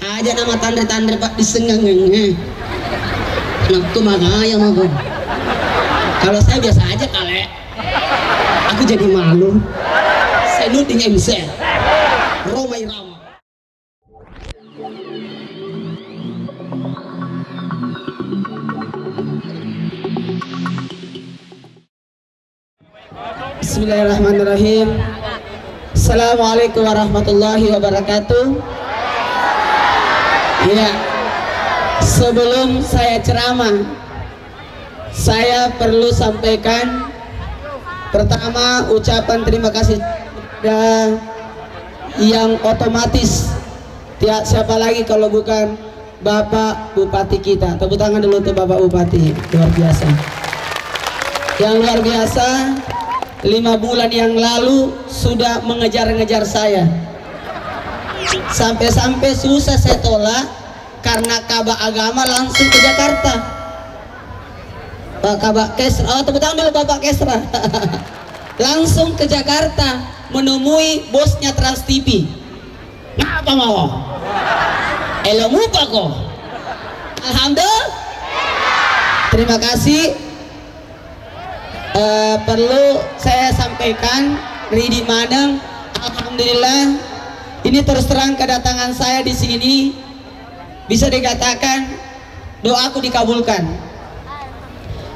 aja nama tandre-tandre pak disenggang aku makanya aku kalau saya biasa aja kali aku jadi malu saya nuding MC Roma Irama. Bismillahirrahmanirrahim. Assalamualaikum warahmatullahi wabarakatuh. Ya, sebelum saya ceramah, saya perlu sampaikan pertama ucapan terima kasih kepada yang otomatis siapa lagi kalau bukan Bapak Bupati kita. Tepuk tangan dulu untuk Bapak Bupati, luar biasa. Yang luar biasa, 5 bulan yang lalu sudah mengejar-ngejar saya, sampai-sampai susah saya tolak karena Kabak Agama langsung ke Jakarta. Kabak Kesra, tepuk tangan dulu Bapak Kesra. Langsung ke Jakarta menemui bosnya Trans TV. Ngapa mau? Elo muka kok. Alhamdulillah. Terima kasih. Perlu saya sampaikan Ridi Maneng, alhamdulillah ini terus terang kedatangan saya di sini bisa dikatakan doaku dikabulkan.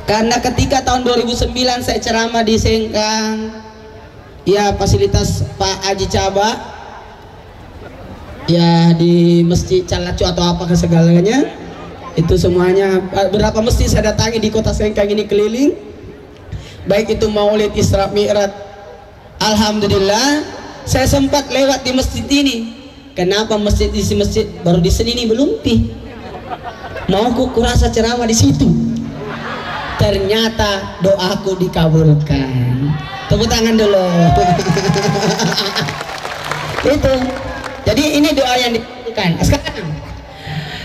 Karena ketika tahun 2009 saya ceramah di Sengkang, ya fasilitas Pak Haji Caba, ya di Masjid Calacu atau apa segalanya, itu semuanya berapa masjid saya datangi di kota Sengkang ini keliling. Baik itu Maulid Isra Mi'raj, alhamdulillah saya sempat lewat di masjid ini. Kenapa masjid baru di sini ini belum pi? Mau kurasa ceramah di situ. Ternyata doaku dikabulkan. Tepuk tangan dulu. Itu. Jadi ini doa yang dikabulkan. Sekarang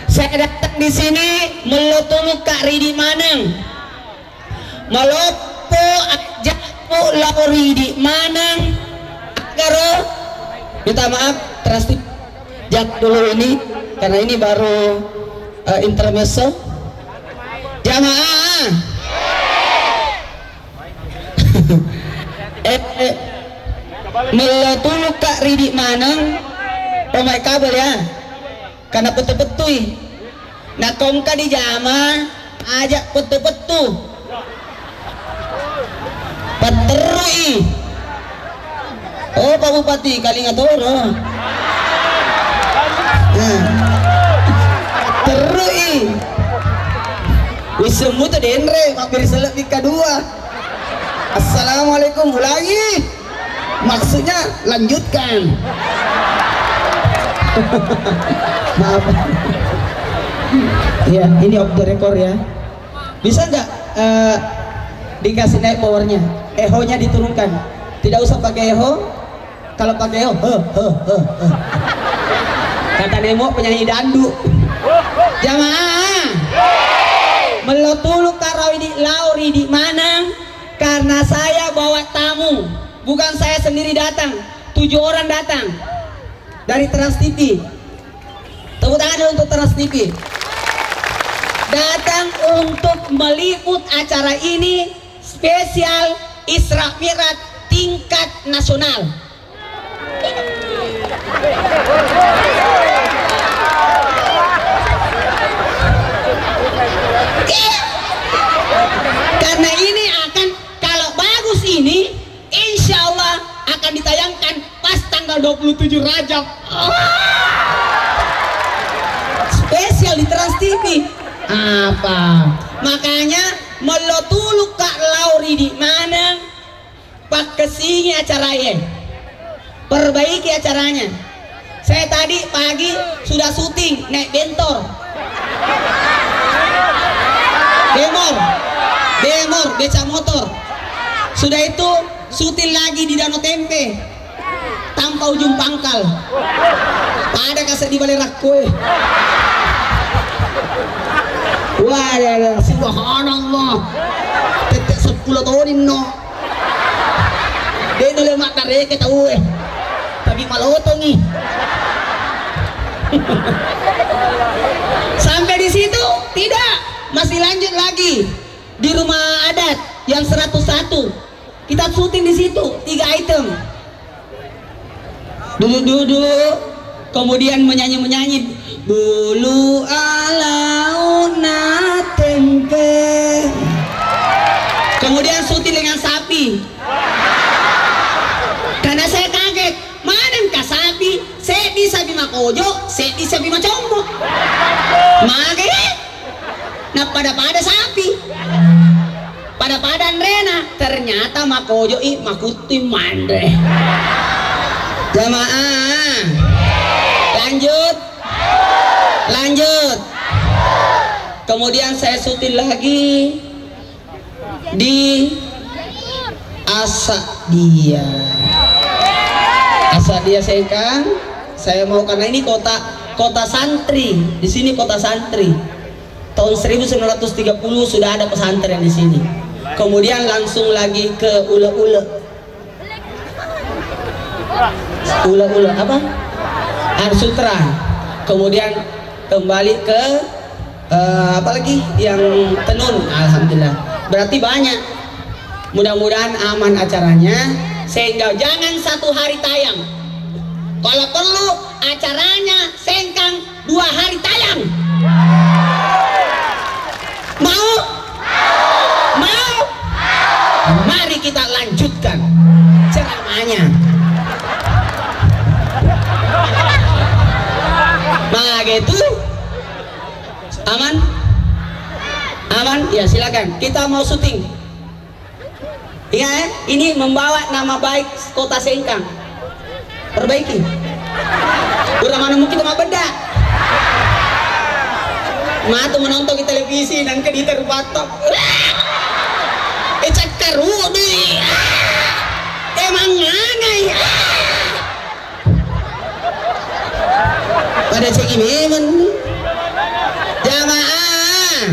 saya datang di sini melotuluk Kak Ridi Maneng. Ajakku lauri di Manang agar minta maaf terus jak dulu ini karena ini baru intermezzo jamaah. Melatuluk Kak Ridi Manang pemain kabel ya karena betul-betul nah kongka di jamaah ajak betul-betul Paterui. Oh Pak Bupati kali ngatoro. Terui. Wis semu teh denre mampir selep di kedua. Assalamualaikum ulangi. Maksudnya lanjutkan. Maaf. Ya, ini off the record ya. Bisa nggak dikasih naik powernya? Eho-nya diturunkan. Tidak usah pakai eho. Kalau pakai eho, kata Nemo penyanyi dandu. Jamaah, melotuluk karawidi lauri di Manang karena saya bawa tamu. Bukan saya sendiri datang, 7 orang datang dari Trans TV. Tepuk tangan dulu untuk Trans TV. Datang untuk meliput acara ini spesial Isra Mi'raj tingkat nasional. Karena ini akan kalau bagus ini insya Allah akan ditayangkan pas tanggal 27 Rajab. Spesial di Trans TV. Apa? Makanya melotuluk Kak Lauri di mana pak kesini acaranya, perbaiki acaranya. Saya tadi pagi sudah syuting naik bentor, demor beca motor. Sudah itu syuting lagi di Danau Tempe tanpa ujung pangkal. Ada kaset di balai rakue. Wah, subhanallah. Tetek 10 tahun no. Dia nolak mak tarik tahu tapi malotong nih. Sampai di situ tidak, masih lanjut lagi di rumah adat yang 101. Kita syuting di situ 3 item. Duduk-duduk, kemudian menyanyi bulu alauna tempe. Kemudian syuting dengan sapi. Karena saya kaget, mana kah sapi? Saya di sapi makojo, saya di sapi macombo. Makanya, nah pada sapi. Pada rena, ternyata makojo makuti mandre. Jamaah, lanjut. Kemudian saya syuting lagi di Asadia Sengkang. Saya mau, karena ini kota santri. Di sini kota santri. Tahun 1930 sudah ada pesantren di sini. Kemudian langsung lagi ke Ule apa? Arsutra. Kemudian kembali ke apa lagi yang Tenun. Alhamdulillah. Berarti banyak. Mudah-mudahan aman acaranya, sehingga jangan 1 hari tayang. Kalau perlu acaranya Sengkang 2 hari tayang. Mau? Mari kita lanjutkan ceramahnya. Nah gitu. Aman? Ya silakan. Kita mau syuting. Iya, ini membawa nama baik kota Sengkang. Perbaiki. Udah mana mungkin sama beda. Matu menonton di televisi dan ke di terpatok. Cakar wudi. Emang aneh. Pada cek memang. Jamaah.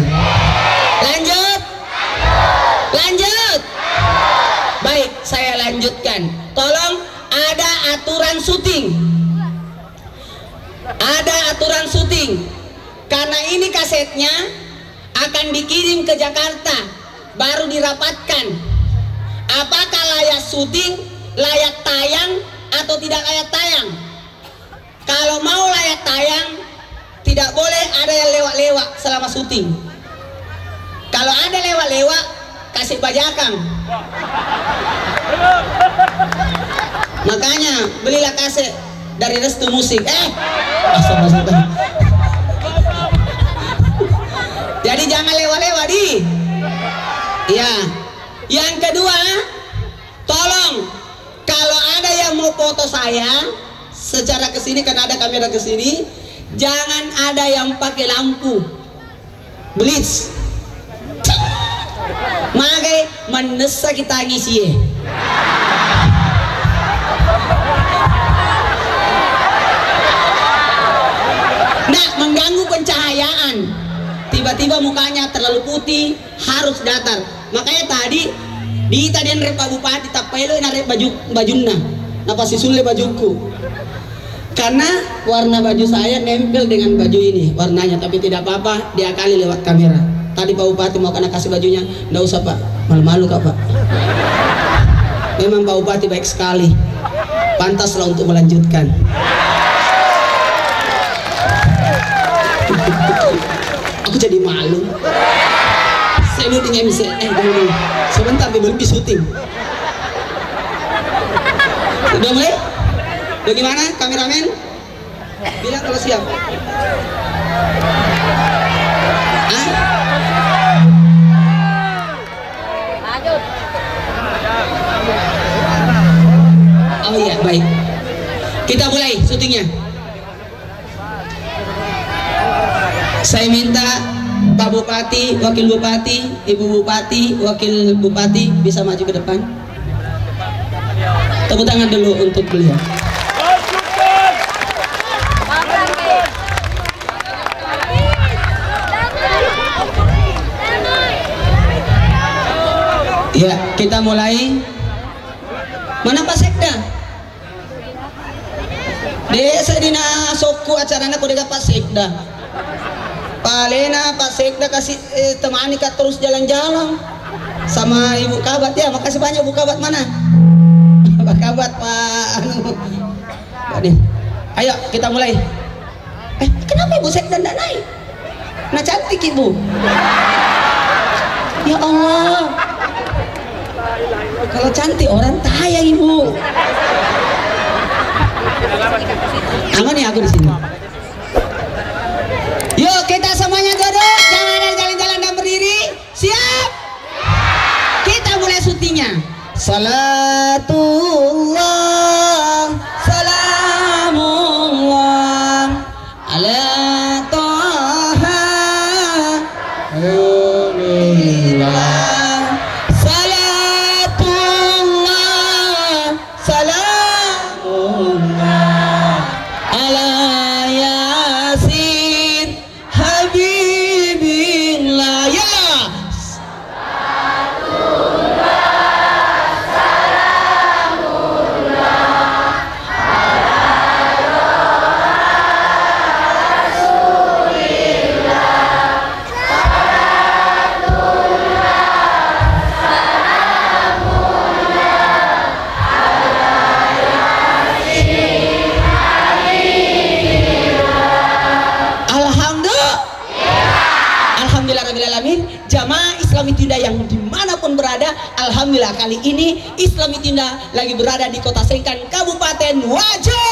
Lanjut. Baik, saya lanjutkan. Tolong, ada aturan syuting. Karena ini kasetnya akan dikirim ke Jakarta, baru dirapatkan. Apakah layak syuting, layak tayang, atau tidak layak tayang? Kalau mau layak tayang, tidak boleh ada yang lewat-lewat selama syuting. Kalau ada lewat-lewat, kasih bajakan. Makanya belilah kaset dari Restu Musik. Jadi jangan lewat-lewat di. Ya. Yang kedua, tolong kalau ada yang mau foto saya secara kesini, karena ada kamera kesini, jangan ada yang pakai lampu blitz. Magai menesa kita ngisi. Nah, mengganggu pencahayaan. Tiba-tiba mukanya terlalu putih, harus datar. Makanya tadi di tadian rep Pak Bupati tapelo na rep bajunna. Napa si sulle bajuku? Karena warna baju saya nempel dengan baju ini warnanya, tapi tidak apa-apa, diakali lewat kamera. Tadi Pak Bupati mau kena kasih bajunya, nggak usah Pak, malu-malu Kak Pak. Memang Pak Bupati baik sekali, pantaslah untuk melanjutkan. Aku jadi malu. Saya mau tinggal MC, dulu. Sebentar belum syuting. Udah mulai? Bagaimana kameramen? Bilang kalau siap. Oh iya, baik. Kita mulai syutingnya. Saya minta Pak Bupati, Wakil Bupati, Ibu Bupati, Wakil Bupati bisa maju ke depan. Tepuk tangan dulu untuk beliau. Ya, kita mulai. Mana Pak Sekda? Desa dina soku acarana kode Pak Sekda. Palena Pak Sekda kasih temani Kak terus jalan-jalan sama Ibu Kabat ya. Makasih banyak Bu Kabat mana? Pak Kabat Pak anu. Nih. Ayo kita mulai. Kenapa Ibu Sekda enggak naik? Nah cantik Ibu. Ya Allah. Kalau cantik orang taya Ibu. Aman nih aku di sini. Yuk kita semuanya duduk, jangan jalan-jalan dan berdiri. Siap? Kita mulai syutingnya. Salatullah, salamullah ala Taha. Jamaah Islami Tinda yang dimanapun berada, alhamdulillah kali ini Islami Tinda lagi berada di Kota Sengkan, Kabupaten Wajo.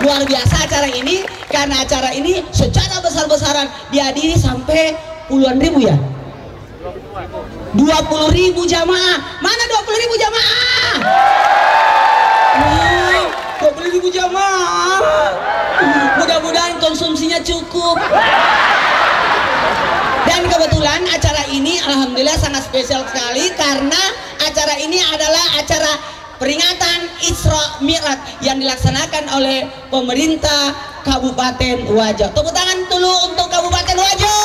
Luar biasa acara ini, karena acara ini secara besar-besaran dihadiri sampai puluhan ribu ya. 20.000 jamaah. Mana 20.000 jamaah? Wow, 20.000 jamaah. Mudah-mudahan konsumsinya cukup. Dan kebetulan acara ini alhamdulillah sangat spesial sekali karena acara ini adalah acara peringatan Isra Mi'raj yang dilaksanakan oleh pemerintah Kabupaten Wajo. Tepuk tangan dulu untuk Kabupaten Wajo.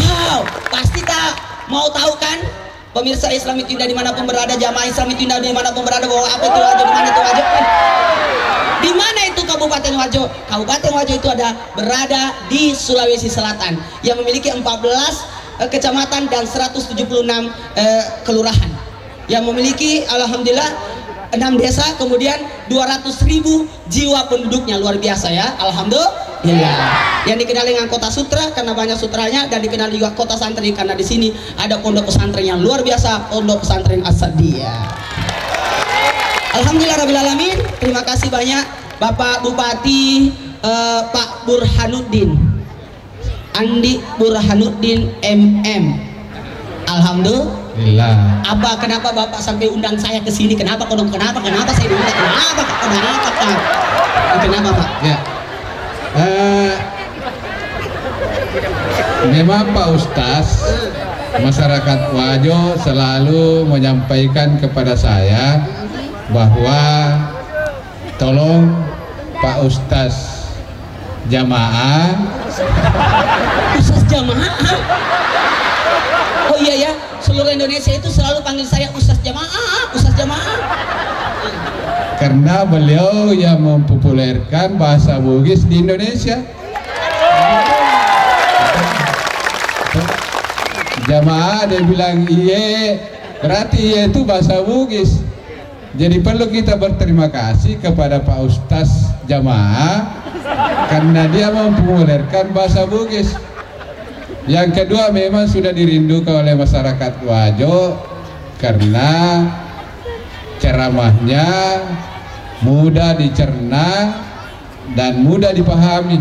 Wow, pasti tak mau tahu kan pemirsa Islami Tinda dimanapun berada, jamaah Islami Tinda dimanapun berada, bahwa apa itu Wajo, di mana itu Wajo? Di mana itu Kabupaten Wajo? Kabupaten Wajo itu berada di Sulawesi Selatan yang memiliki 14 kecamatan dan 176 kelurahan yang memiliki alhamdulillah 6 desa, kemudian 200.000 jiwa penduduknya. Luar biasa ya, alhamdulillah. Yang dikenal dengan kota sutra karena banyak sutranya, dan dikenal juga kota santri karena di sini ada pondok pesantren yang luar biasa, Pondok Pesantren As-Sadiyah. Alhamdulillah Rabbil Alamin. Terima kasih banyak Bapak Bupati Pak Burhanuddin Andi Burhanuddin MM. Alhamdulillah. Kenapa Bapak sampai undang saya ke sini? Kenapa saya diundang? Kenapa Pak? Ya. Memang Pak Ustaz, masyarakat Wajo selalu menyampaikan kepada saya bahwa tolong Pak Ustaz jamaah. Ustaz jamaah? Oh iya ya, seluruh Indonesia itu selalu panggil saya Ustaz jamaah, Ustaz jamaah. Karena beliau yang mempopulerkan bahasa Bugis di Indonesia. Jamaah dia bilang iye, berarti iye itu bahasa Bugis. Jadi perlu kita berterima kasih kepada Pak Ustaz jamaah karena dia mempopulerkan bahasa Bugis. Yang kedua, memang sudah dirindukan oleh masyarakat Wajo karena ceramahnya mudah dicerna dan mudah dipahami.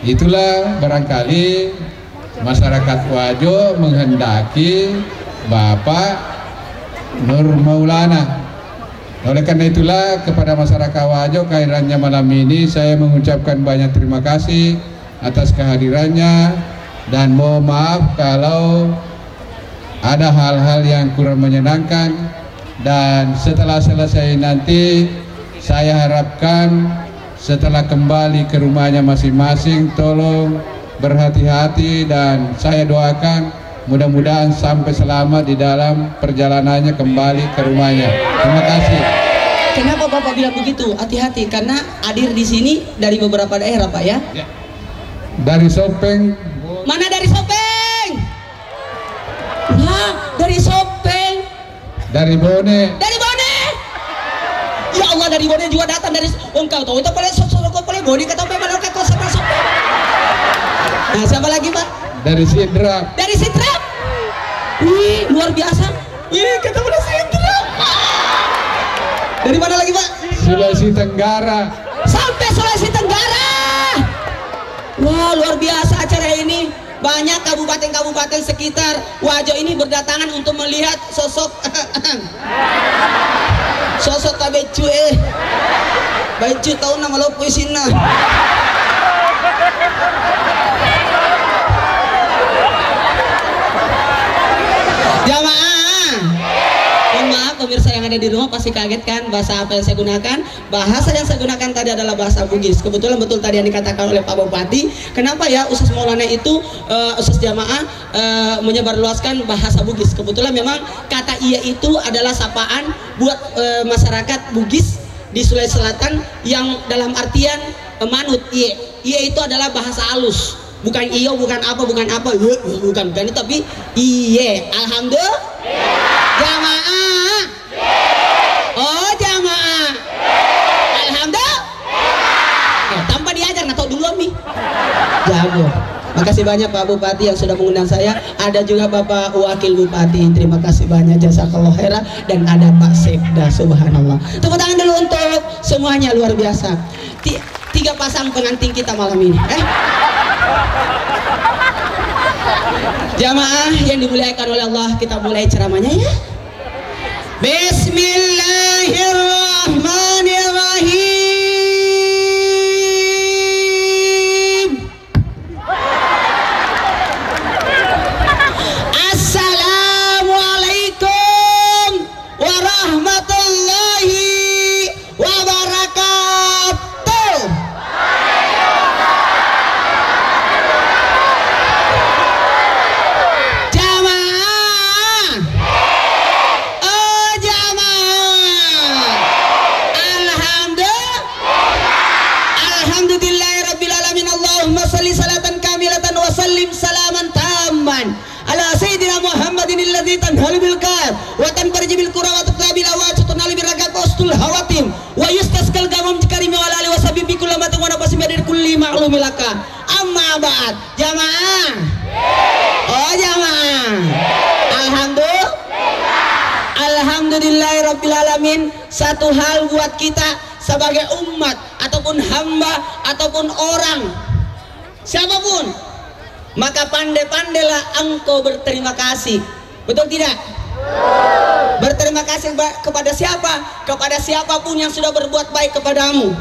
Itulah barangkali masyarakat Wajo menghendaki Bapak Nur Maulana. Oleh karena itulah kepada masyarakat Wajo kehadirannya malam ini saya mengucapkan banyak terima kasih atas kehadirannya, dan mohon maaf kalau ada hal-hal yang kurang menyenangkan. Dan setelah selesai nanti saya harapkan setelah kembali ke rumahnya masing-masing tolong berhati-hati, dan saya doakan mudah-mudahan sampai selamat di dalam perjalanannya kembali ke rumahnya. Terima kasih. Kenapa Bapak bilang begitu? Hati-hati karena hadir di sini dari beberapa daerah Pak ya. Dari Sopeng. Mana dari Sopeng? Nah, dari Sopeng. Dari Bone. Dari Bone. Ya Allah, dari Bone juga datang dari engkau tahu itu boleh kok boleh Bone kata mana kata sama Sopeng. Nah, siapa lagi Pak? Dari Sidrap. Dari Sidrap. Wih, luar biasa. Wih, kata mana Sidrap. Dari mana lagi Pak? Sulawesi Tenggara. Sampai Sulawesi Tenggara. Wah, luar biasa acara ini. Banyak kabupaten-kabupaten sekitar Wajo ini berdatangan untuk melihat sosok sosok Kabecu Becu tahu nama lo puisina. Jamaah, mohon maaf pemirsa yang ada di rumah pasti kaget kan bahasa apa yang saya gunakan. Bahasa yang saya gunakan tadi adalah bahasa Bugis. Kebetulan betul tadi yang dikatakan oleh Pak Bupati. Kenapa ya Ustaz Maulana itu Ustaz Jamaah menyebarluaskan bahasa Bugis. Kebetulan memang kata iya itu adalah sapaan buat masyarakat Bugis di Sulawesi Selatan yang dalam artian manut. Iya itu adalah bahasa halus. Bukan iyo, bukan apa, bukan itu, tapi iye. Alhamdulillah. Jamaah. Oh jamaah. Alhamdulillah. Tanpa diajar, nggak tahu dulu nih. Jago. Makasih banyak Pak Bupati yang sudah mengundang saya. Ada juga Bapak Wakil Bupati. Terima kasih banyak, jazakallahu khairan. Dan ada Pak Sekda, subhanallah. Tepuk tangan dulu untuk semuanya, luar biasa. Tiga pasang pengantin kita malam ini. Jamaah yang dimuliakan oleh Allah, kita mulai ceramahnya ya. Bismillahirrahmanirrahim. Assalamualaikum warahmatullahi wabarakatuh. Salaman tamman ala sayyidina Muhammadin alladzi tanhalu bil kar wa tanfarju bil qura wa taqbil awat tunal bil rakat wastul hawatim wa yustaskal gamam karim wa ala wa sabbi kullu ma tawna basim dari kulli ma'lumil laka amma ba'd. Jamaah, oh jamaah, alhamdulillahirabbil alamin. Satu hal buat kita sebagai umat ataupun hamba ataupun orang siapapun, maka pandai-pandailah engkau berterima kasih. Betul tidak? Berterima kasih kepada siapa? Kepada siapapun yang sudah berbuat baik kepadamu.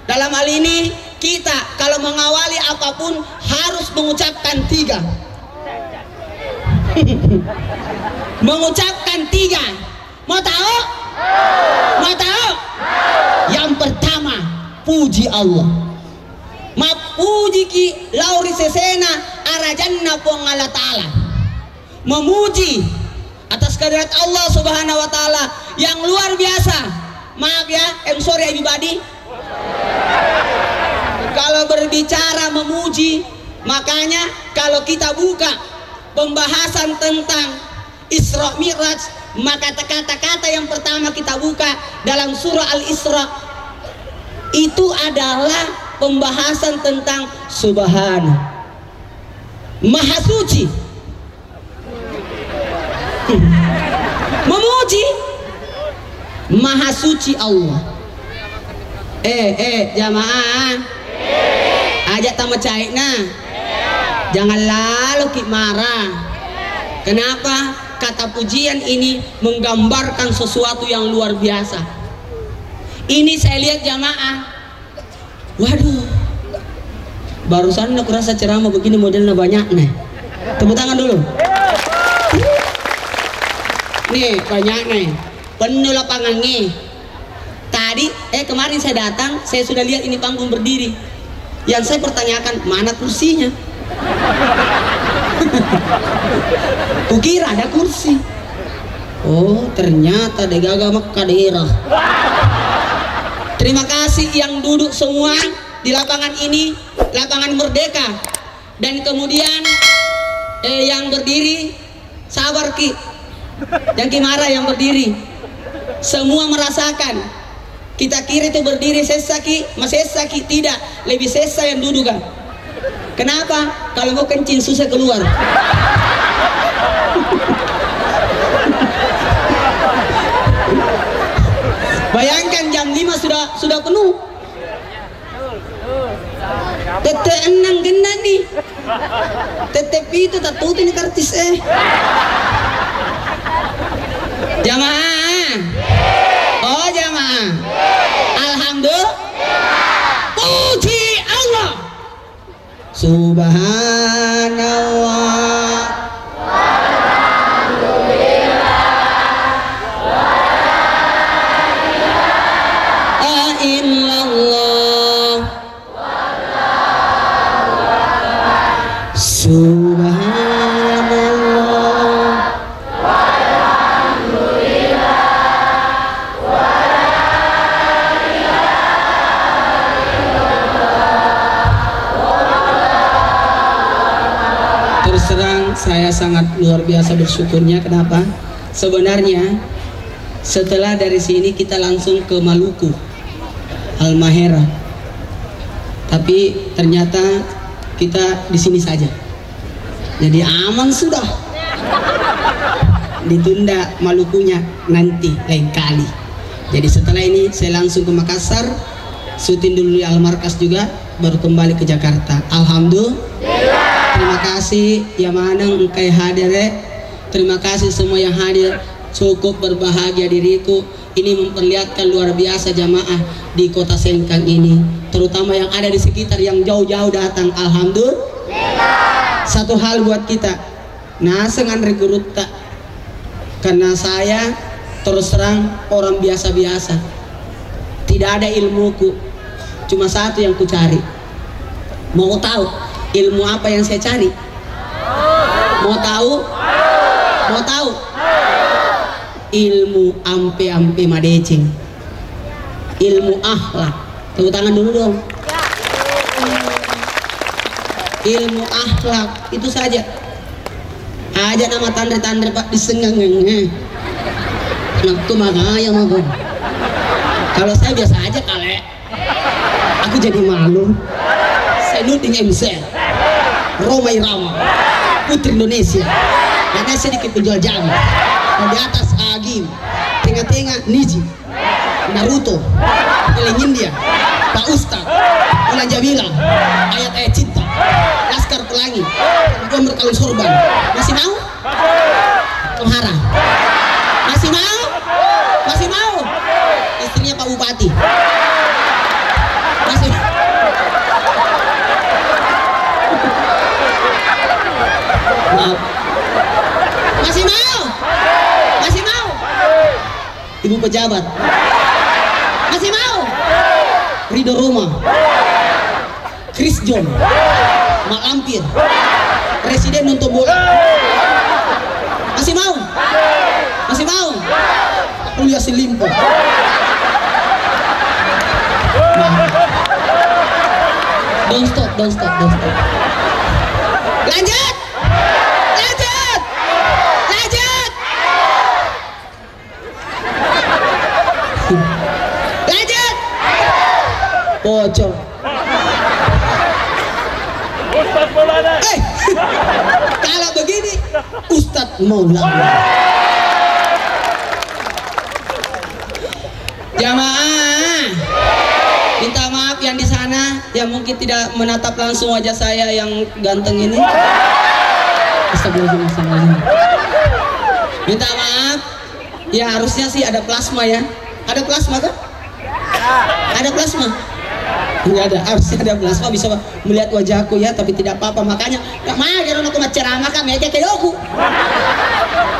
Dalam hal ini kita kalau mengawali apapun harus mengucapkan tiga. Mengucapkan tiga. Mau tahu? Mau tahu? Yang pertama, puji Allah. Mapuji ki lauri sesena arajanna pongala ta'ala. Memuji atas kehadirat Allah subhanahu wa ta'ala yang luar biasa. Maaf ya, sorry everybody. Kalau berbicara memuji, makanya kalau kita buka pembahasan tentang Isra Mi'raj, maka kata-kata yang pertama kita buka dalam surah Al-Isra itu adalah pembahasan tentang Subhana, Maha Suci. Memuji Maha Suci Allah. Jamaah, ajak tamu cairna, jangan lalu ki marah. Kenapa? Kata pujian ini menggambarkan sesuatu yang luar biasa. Ini saya lihat jamaah, waduh, barusan aku rasa ceramah begini modelnya banyak nih. Tepuk tangan dulu. Nih banyak nih, penuh lapangan nih. Tadi kemarin saya datang, saya sudah lihat ini panggung berdiri. Yang saya pertanyakan, mana kursinya? Kukira ada kursi. Oh, ternyata ada gagah Mekah daerah. Terima kasih yang duduk semua di lapangan ini, lapangan Merdeka. Dan kemudian yang berdiri, sabar Ki. Yang Kimara yang berdiri. Semua merasakan. Kita kira itu berdiri sesa Ki, mas sesa Ki, tidak. Lebih sesa yang duduk kan. Kenapa? Kalau mau kencing susah keluar. Bayangkan jam 5 sudah penuh. Tete enang gena nih. Tete itu tak tuh ini kartis Jamaah. Oh jamaah. Alhamdulillah. Puji Allah. Subhanallah. Subhanallah. Terus terang saya sangat luar biasa bersyukurnya. Kenapa? Sebenarnya setelah dari sini kita langsung ke Maluku, Halmahera. Tapi ternyata kita di sini saja. Jadi aman sudah. Ditunda Malukunya nanti lain kali. Jadi setelah ini saya langsung ke Makassar, syuting dulu di Al-Markas juga, baru kembali ke Jakarta. Alhamdulillah. Terima kasih yang mana engkai hadir. Terima kasih semua yang hadir. Cukup berbahagia diriku. Ini memperlihatkan luar biasa jamaah di kota Sengkang ini, terutama yang ada di sekitar yang jauh-jauh datang. Alhamdulillah. Satu hal buat kita, nasengan rekrut tak, karena saya terus terang orang biasa-biasa, tidak ada ilmuku, cuma satu yang ku cari. Mau tahu ilmu apa yang saya cari? Mau tahu? Mau tahu? Ilmu ampe-ampe madecing, ilmu akhlak. Tepuk tangan dulu dong. Ilmu akhlak itu saja. Aja nama tanda-tanda Pak disenggang-ngeng. Naktu makanya mau. Kalau saya biasa aja kali. Aku jadi malu. Saya nuting MC Roma Irama, Putri Indonesia. Karena sedikit penjual jamu. Di atas Agim, tengah-tengah Niji, Naruto, Peleng India, Pak Ustad, Ulan Jabila, ayat-ayat cinta, Laskar Pelangi, Gue berkalung sorban. Masih mau? Tohara. Masih mau? Masih mau? Istrinya Pak Bupati. Masih? Maaf. Masih mau? Masih mau? Ibu pejabat. Masih mau? Ridho Roma, Chris John, Mak Lampir, Presiden nonton bola. Masih mau? Masih mau? Kuliah Selimpo. Don't stop, don't stop, don't stop. Lanjut! Lanjut! Lanjut! Lanjut! Pocong. Ustadz Maulana. Kalau begini Ustadz Maulana. Jamaah, minta maaf yang di sana yang mungkin tidak menatap langsung wajah saya yang ganteng ini. Astagfirullahaladzim. Minta maaf. Ya harusnya sih ada plasma ya. Ada plasma kan? Ada plasma? Enggak ada, harusnya ada plasma bisa melihat wajahku ya, tapi tidak apa-apa. Makanya gak mau kalau aku ceramah kami aja kayak aku.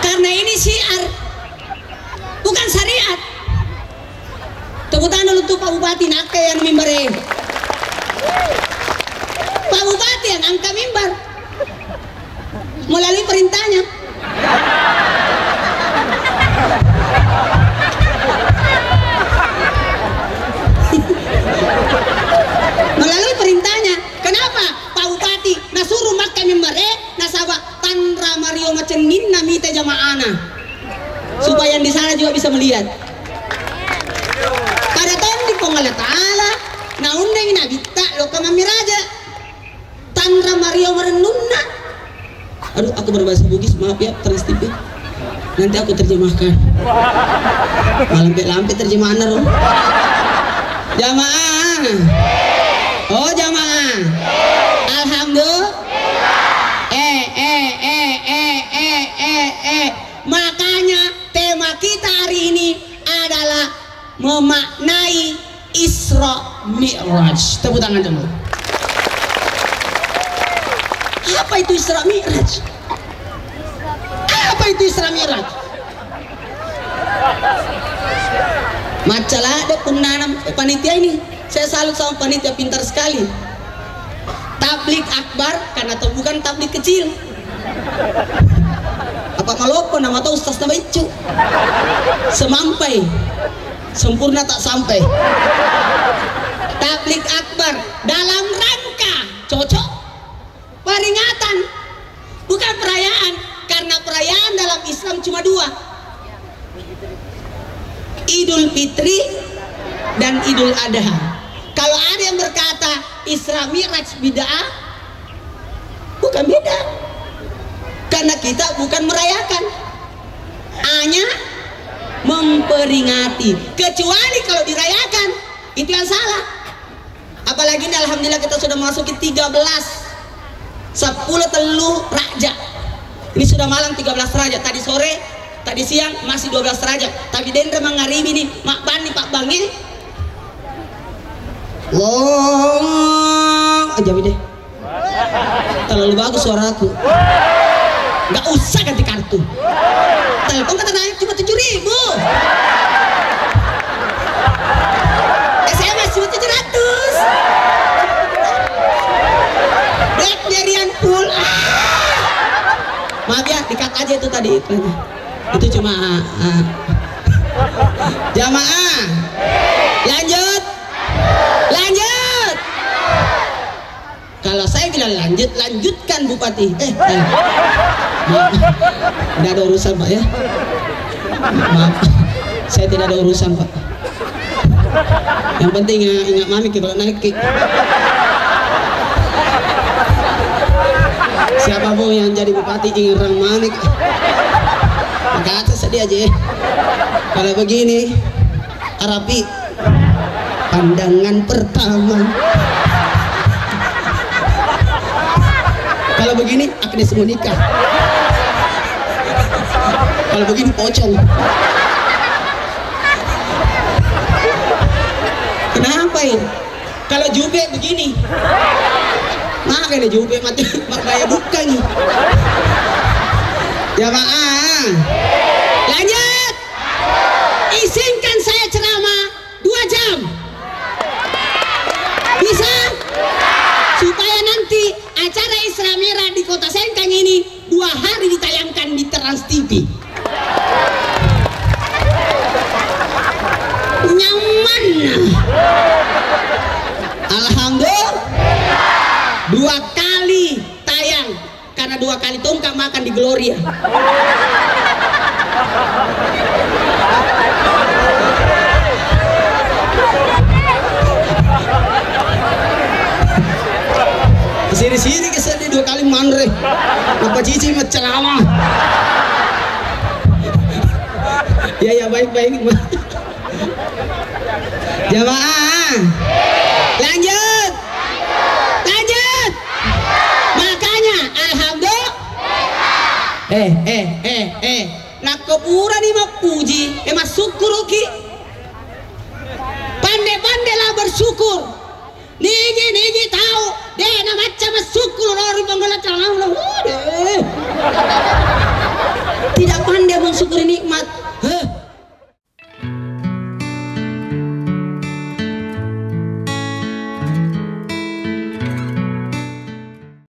Karena ini syiar, bukan syariat. Tepuk tangan dulu tuh Pak Bupati nak yang mimbar. Pak Bupati yang angka mimbar. melalui perintahnya. Melalui perintahnya. Kenapa? Pak Bupati nasuruh makan membere nasabah Tanra Mario Macenin namite jamaana supaya yang di sana juga bisa melihat. Pada tahun di Pongala Ta'ala na undang nabita lo kamami raja Tanra Mario merenunna. Aduh, aku berbahasa Bugis, maaf ya Trans TV. Nanti aku terjemahkan. Lampe terjemahan roh. Jamaah. Oh jamaah. Alhamdulillah. Makanya tema kita hari ini adalah memaknai Isra Mi'raj. Tepuk tangan dulu. Apa itu Isra Mi'raj? Apa itu Isra Mi'raj? Macalah ada punanam panitia ini. Saya salut sama panitia, pintar sekali. Tablik akbar karena itu bukan tablik kecil. Apa malopo nama tahu ustaz nama itu. Semampai. Sempurna tak sampai. Tablik akbar dalam rangka cocok peringatan, bukan perayaan, karena perayaan dalam Islam cuma dua, Idul Fitri dan Idul Adha. Kalau ada yang berkata Isra Mi'raj bid'ah, bukan beda, karena kita bukan merayakan, hanya memperingati. Kecuali kalau dirayakan, itu yang salah. Apalagi ini alhamdulillah kita sudah masuki 13 10 telu raja. Ini sudah malam 13 raja. Tadi sore, tadi siang masih 12 raja. Tapi dendra mangaribi nih Mak Bani Pak Bangi. Wow, aja deh. Terlalu bagus suaraku. Gak usah ganti kartu. Telepon kata naik cuma 7.000. SMS cuma 700. Blackberryan full. Maaf ya, dikat aja itu tadi iklannya. Itu cuma jamaah. Lanjut. Kalau saya bilang lanjut, lanjutkan Bupati. Maaf. Tidak ada urusan Pak ya. Maaf, saya tidak ada urusan Pak. Yang penting ingat mami kalau naik. Siapapun yang jadi bupati ingin orang manik, maka atas sedih aja. Kalau begini, Arabi pandangan pertama. Kalau begini, Agnes mau nikah. Kalau begini pocong. Kenapa ini? Kalau jube begini. Makanya jube mati mak gaya buka nih. Jamaah. Lanjut. Izinkan saya ceramah 2 jam. Bisa? Supaya nanti acara Isra Mi'raj di Kota Sengkang ini 2 hari ditayangkan di Trans TV. Nyaman. Alhamdulillah. 2 kali tayang, karena 2 kali tongkang makan di Gloria. Sini kesini 2 kali manre. Apa cici macam lama? Ya baik. Jamaah. Lanjut. Makanya alhamdulillah. Nak kepura nih mak puji, emas syukur ki. Pandai-pandailah bersyukur. Nigi tahu, deh macam syukur orang Bangla calon.